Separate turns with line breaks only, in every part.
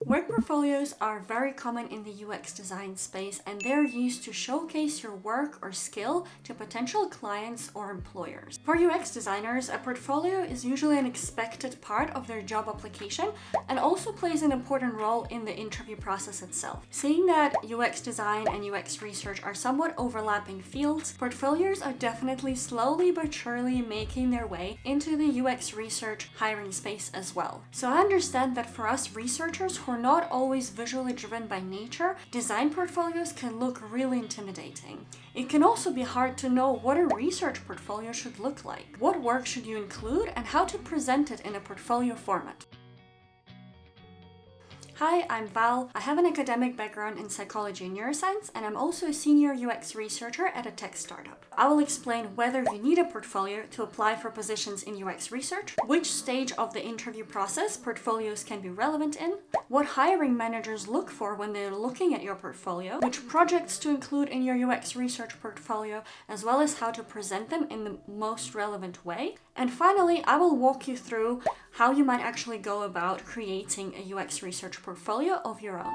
Work portfolios are very common in the UX design space, and they're used to showcase your work or skill to potential clients or employers. For UX designers, a portfolio is usually an expected part of their job application and also plays an important role in the interview process itself. Seeing that UX design and UX research are somewhat overlapping fields, portfolios are definitely slowly but surely making their way into the UX research hiring space as well. So I understand that for us researchers who are not always visually driven by nature, design portfolios can look really intimidating. It can also be hard to know what a research portfolio should look like, what work should you include, and how to present it in a portfolio format. Hi, I'm Val. I have an academic background in psychology and neuroscience, and I'm also a senior UX researcher at a tech startup. I will explain whether you need a portfolio to apply for positions in UX research, which stage of the interview process portfolios can be relevant in, what hiring managers look for when they're looking at your portfolio, which projects to include in your UX research portfolio, as well as how to present them in the most relevant way. And finally, I will walk you through how you might actually go about creating a UX research portfolio of your own.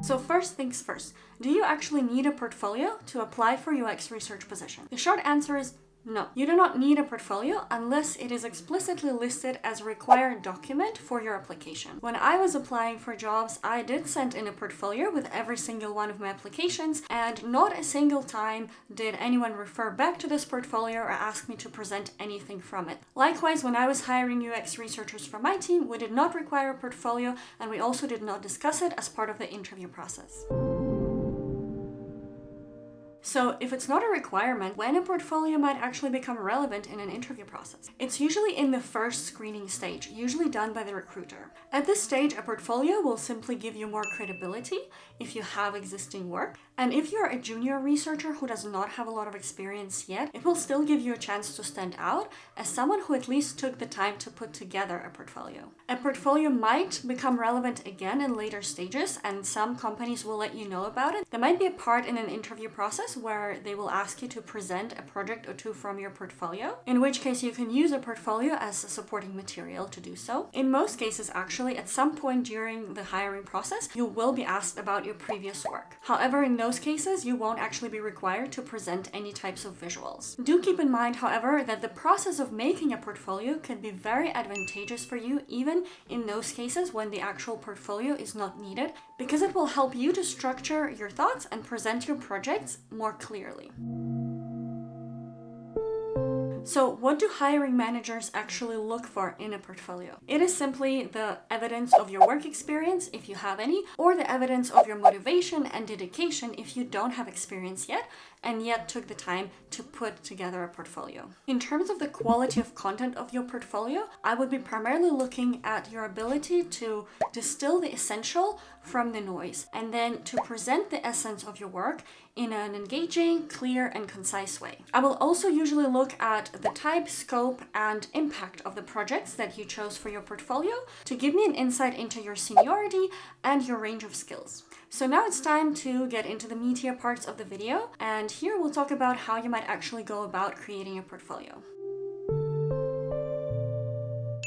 So first things first, do you actually need a portfolio to apply for UX research position? The short answer is no, you do not need a portfolio unless it is explicitly listed as a required document for your application. When I was applying for jobs, I did send in a portfolio with every single one of my applications, and not a single time did anyone refer back to this portfolio or ask me to present anything from it. Likewise, when I was hiring UX researchers for my team, we did not require a portfolio, and we also did not discuss it as part of the interview process. So if it's not a requirement, when a portfolio might actually become relevant in an interview process? It's usually in the first screening stage, usually done by the recruiter. At this stage, a portfolio will simply give you more credibility if you have existing work. And if you're a junior researcher who does not have a lot of experience yet, it will still give you a chance to stand out as someone who at least took the time to put together a portfolio. A portfolio might become relevant again in later stages, and some companies will let you know about it. There might be a part in an interview process where they will ask you to present a project or two from your portfolio, in which case you can use a portfolio as a supporting material to do so. In most cases, actually, at some point during the hiring process, you will be asked about your previous work. However, in those cases, you won't actually be required to present any types of visuals. Do keep in mind, however, that the process of making a portfolio can be very advantageous for you, even in those cases when the actual portfolio is not needed, because it will help you to structure your thoughts and present your projects more clearly. So what do hiring managers actually look for in a portfolio? It is simply the evidence of your work experience, if you have any, or the evidence of your motivation and dedication if you don't have experience yet and yet took the time to put together a portfolio. In terms of the quality of content of your portfolio, I would be primarily looking at your ability to distill the essential from the noise and then to present the essence of your work in an engaging, clear, and concise way. I will also usually look at the type, scope, and impact of the projects that you chose for your portfolio to give me an insight into your seniority and your range of skills. So now it's time to get into the meatier parts of the video, and here we'll talk about how you might actually go about creating a portfolio.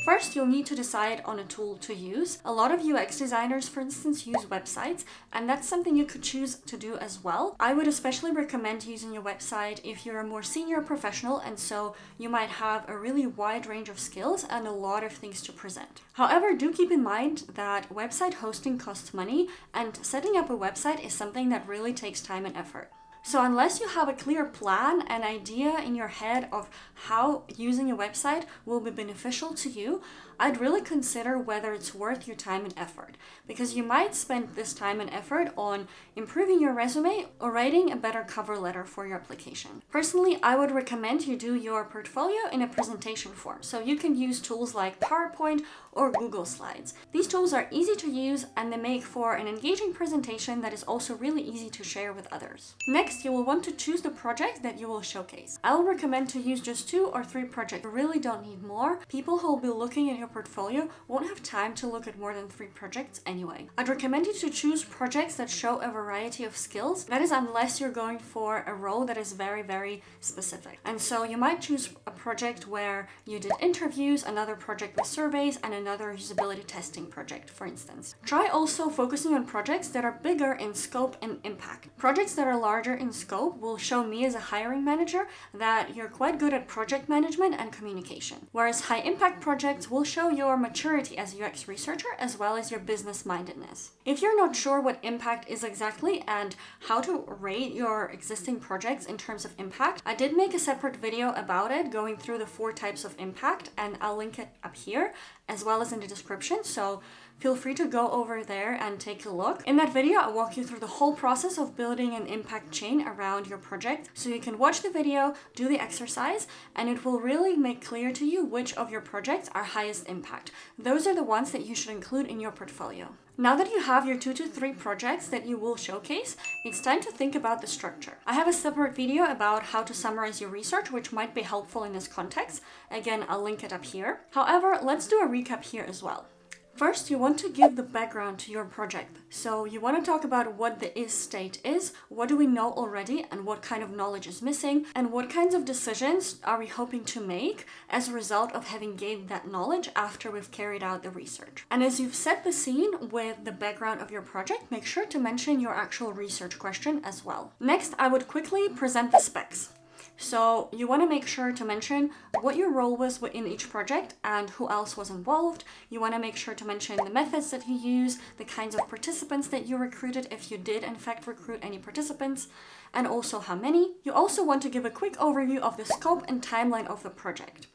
First, you'll need to decide on a tool to use. A lot of UX designers, for instance, use websites, and that's something you could choose to do as well. I would especially recommend using a website if you're a more senior professional, and so you might have a really wide range of skills and a lot of things to present. However, do keep in mind that website hosting costs money, and setting up a website is something that really takes time and effort. So unless you have a clear plan, an idea in your head of how using a website will be beneficial to you, I'd really consider whether it's worth your time and effort, because you might spend this time and effort on improving your resume or writing a better cover letter for your application. Personally, I would recommend you do your portfolio in a presentation form, so you can use tools like PowerPoint or Google Slides. These tools are easy to use and they make for an engaging presentation that is also really easy to share with others. Next, you will want to choose the project that you will showcase. I will recommend to use just 2 or 3 projects. You really don't need more. People who will be looking at your your portfolio won't have time to look at more than 3 projects anyway. I'd recommend you to choose projects that show a variety of skills. That is, unless you're going for a role that is very, very specific. And so you might choose a project where you did interviews, another project with surveys, and another usability testing project, for instance. Try also focusing on projects that are bigger in scope and impact. Projects that are larger in scope will show me as a hiring manager that you're quite good at project management and communication, whereas high impact projects will show your maturity as a UX researcher as well as your business mindedness. If you're not sure what impact is exactly and how to rate your existing projects in terms of impact, I did make a separate video about it, going through the 4 types of impact, and I'll link it up here as well as in the description, so feel free to go over there and take a look. In that video, I'll walk you through the whole process of building an impact chain around your project, so you can watch the video, do the exercise, and it will really make clear to you which of your projects are highest impact. Those are the ones that you should include in your portfolio. Now that you have your 2 to 3 projects that you will showcase, it's time to think about the structure. I have a separate video about how to summarize your research, which might be helpful in this context. Again, I'll link it up here. However, let's do a recap here as well. First, you want to give the background to your project. So you want to talk about what the is state is, what do we know already, and what kind of knowledge is missing, and what kinds of decisions are we hoping to make as a result of having gained that knowledge after we've carried out the research. And as you've set the scene with the background of your project, make sure to mention your actual research question as well. Next, I would quickly present the specs. So you want to make sure to mention what your role was within each project and who else was involved. You want to make sure to mention the methods that you use, the kinds of participants that you recruited, if you did in fact recruit any participants, and also how many. You also want to give a quick overview of the scope and timeline of the project.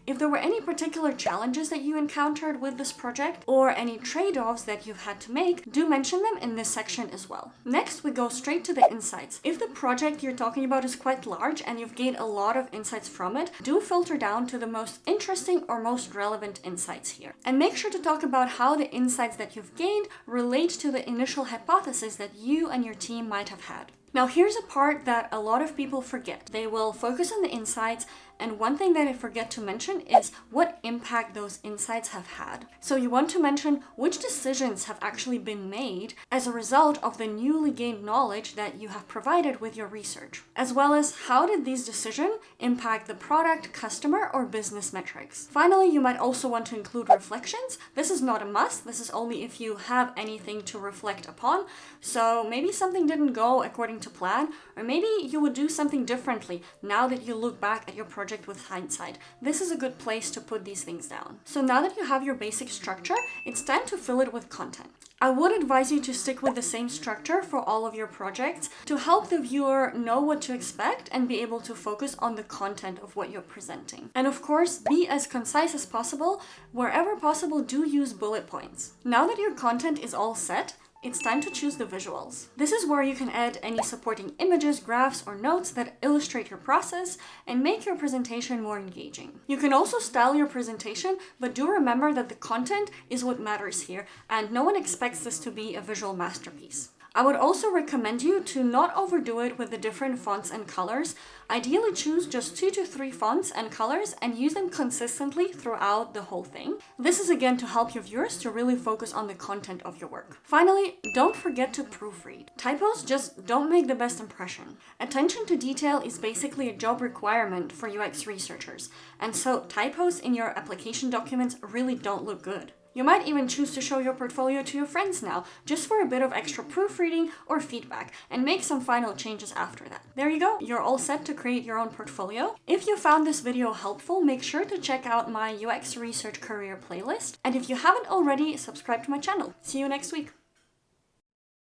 If there were any particular challenges that you encountered with this project or any trade-offs that you've had to make, do mention them in this section as well. Next, we go straight to the insights. If the project you're talking about is quite large and you've gained a lot of insights from it, do filter down to the most interesting or most relevant insights here. And make sure to talk about how the insights that you've gained relate to the initial hypothesis that you and your team might have had. Now, here's a part that a lot of people forget. They will focus on the insights, and one thing that I forget to mention is what impact those insights have had. So you want to mention which decisions have actually been made as a result of the newly gained knowledge that you have provided with your research, as well as how did these decisions impact the product, customer, or business metrics. Finally, you might also want to include reflections. This is not a must. This is only if you have anything to reflect upon. So maybe something didn't go according to plan, or maybe you would do something differently now that you look back at your project with hindsight. This is a good place to put these things down. So now that you have your basic structure, it's time to fill it with content. I would advise you to stick with the same structure for all of your projects to help the viewer know what to expect and be able to focus on the content of what you're presenting. And of course, be as concise as possible. Wherever possible, do use bullet points. Now that your content is all set, it's time to choose the visuals. This is where you can add any supporting images, graphs, or notes that illustrate your process and make your presentation more engaging. You can also style your presentation, but do remember that the content is what matters here, and no one expects this to be a visual masterpiece. I would also recommend you to not overdo it with the different fonts and colors. Ideally, choose just 2 to 3 fonts and colors and use them consistently throughout the whole thing. This is again to help your viewers to really focus on the content of your work. Finally, don't forget to proofread. Typos just don't make the best impression. Attention to detail is basically a job requirement for UX researchers, and so typos in your application documents really don't look good. You might even choose to show your portfolio to your friends now, just for a bit of extra proofreading or feedback, and make some final changes after that. There you go, you're all set to create your own portfolio. If you found this video helpful, make sure to check out my UX Research Career playlist, and if you haven't already, subscribe to my channel. See you next week.